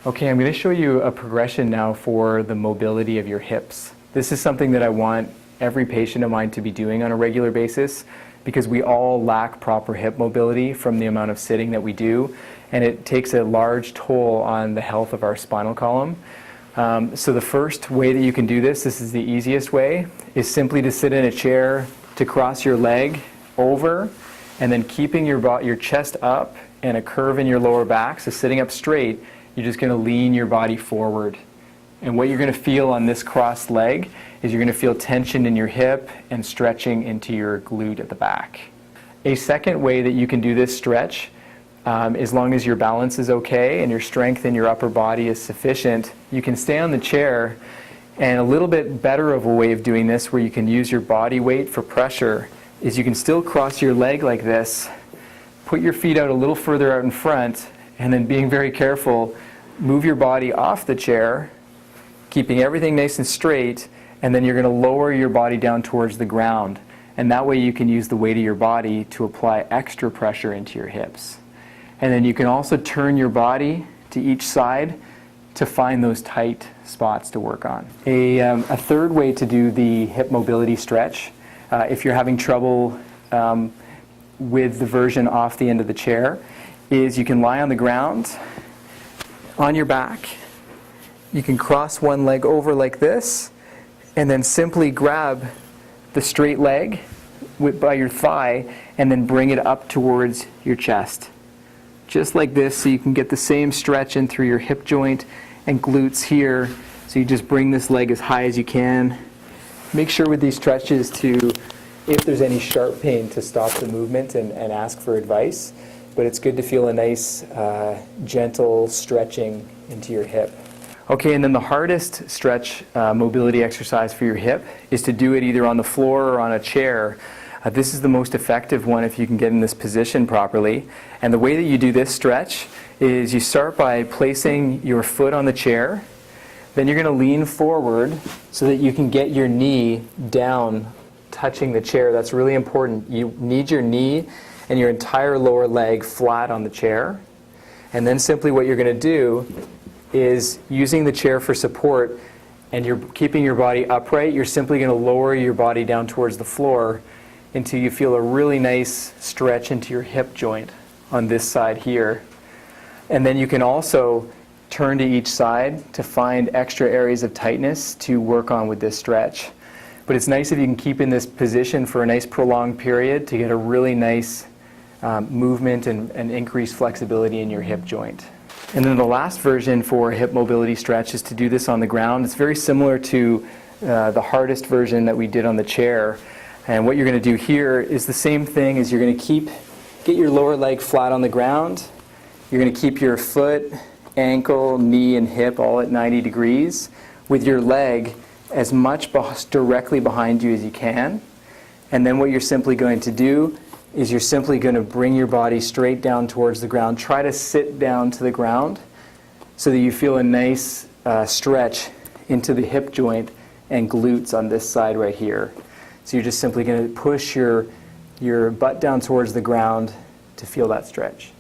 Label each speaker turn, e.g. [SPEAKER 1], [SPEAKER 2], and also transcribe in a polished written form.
[SPEAKER 1] Okay, I'm going to show you a progression now for the mobility of your hips. This is something that I want every patient of mine to be doing on a regular basis because we all lack proper hip mobility from the amount of sitting that we do, and it takes a large toll on the health of our spinal column. So the first way that you can do this is the easiest way, is simply to sit in a chair, to cross your leg over, and then keeping your chest up and a curve in your lower back, so sitting up straight, you're just going to lean your body forward. And what you're going to feel on this crossed leg is you're going to feel tension in your hip and stretching into your glute at the back. A second way that you can do this stretch, as long as your balance is okay and your strength in your upper body is sufficient, you can stay on the chair. And a little bit better of a way of doing this, where you can use your body weight for pressure, is you can still cross your leg like this, put your feet out a little further out in front, and then being very careful, move your body off the chair, keeping everything nice and straight, and then you're going to lower your body down towards the ground. And that way you can use the weight of your body to apply extra pressure into your hips. And then you can also turn your body to each side to find those tight spots to work on. A third way to do the hip mobility stretch, if you're having trouble with the version off the end of the chair, is you can lie on the ground, on your back. You can cross one leg over like this, and then simply grab the straight leg by your thigh, and then bring it up towards your chest. Just like this, so you can get the same stretch in through your hip joint and glutes here. So you just bring this leg as high as you can. Make sure with these stretches to, if there's any sharp pain, to stop the movement and ask for advice. But it's good to feel a nice, gentle stretching into your hip. Okay, and then the hardest stretch mobility exercise for your hip is to do it either on the floor or on a chair. This is the most effective one if you can get in this position properly. And the way that you do this stretch is you start by placing your foot on the chair. Then you're going to lean forward so that you can get your knee down, touching the chair. That's really important. You need your knee and your entire lower leg flat on the chair. And then simply what you're going to do is, using the chair for support and you're keeping your body upright, you're simply going to lower your body down towards the floor until you feel a really nice stretch into your hip joint on this side here. And then you can also turn to each side to find extra areas of tightness to work on with this stretch. But it's nice if you can keep in this position for a nice prolonged period to get a really nice movement and increased flexibility in your hip joint. And then the last version for hip mobility stretch is to do this on the ground. It's very similar to the hardest version that we did on the chair. And what you're going to do here is the same thing. Is you're going to get your lower leg flat on the ground. You're going to keep your foot, ankle, knee, and hip all at 90 degrees with your leg as much directly behind you as you can. And then what you're simply going to do is you're simply going to bring your body straight down towards the ground. Try to sit down to the ground so that you feel a nice stretch into the hip joint and glutes on this side right here. So you're just simply going to push your butt down towards the ground to feel that stretch.